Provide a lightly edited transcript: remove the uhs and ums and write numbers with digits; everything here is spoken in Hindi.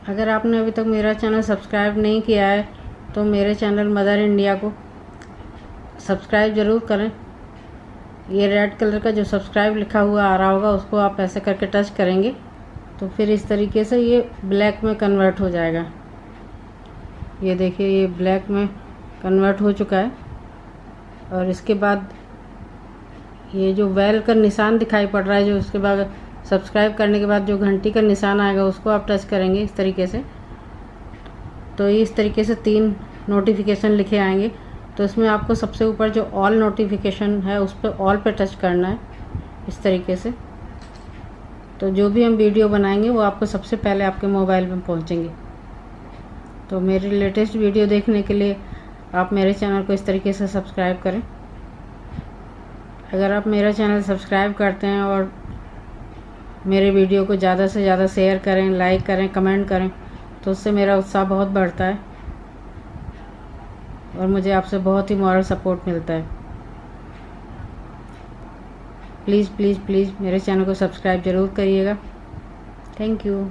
अगर आपने अभी तक मेरा चैनल सब्सक्राइब नहीं किया है तो मेरे चैनल मदर इंडिया को सब्सक्राइब ज़रूर करें। ये रेड कलर का जो सब्सक्राइब लिखा हुआ आ रहा होगा उसको आप ऐसे करके टच करेंगे तो फिर इस तरीके से ये ब्लैक में कन्वर्ट हो जाएगा। ये देखिए ये ब्लैक में कन्वर्ट हो चुका है। और इसके बाद ये जो बेल का निशान दिखाई पड़ रहा है, जो उसके बाद सब्सक्राइब करने के बाद जो घंटी का निशान आएगा उसको आप टच करेंगे इस तरीके से। तो इस तरीके से 3 नोटिफिकेशन लिखे आएंगे। तो इसमें आपको सबसे ऊपर जो ऑल नोटिफिकेशन है उस पर ऑल पे टच करना है इस तरीके से। तो जो भी हम वीडियो बनाएंगे वो आपको सबसे पहले आपके मोबाइल में पहुंचेंगे। तो मेरे लेटेस्ट वीडियो देखने के लिए आप मेरे चैनल को इस तरीके से सब्सक्राइब करें। अगर आप मेरा चैनल सब्सक्राइब करते हैं और मेरे वीडियो को ज़्यादा से ज़्यादा शेयर करें, लाइक करें, कमेंट करें तो उससे मेरा उत्साह बहुत बढ़ता है और मुझे आपसे बहुत ही मॉरल सपोर्ट मिलता है। प्लीज़ प्लीज़ प्लीज़ मेरे चैनल को सब्सक्राइब ज़रूर करिएगा। Thank you.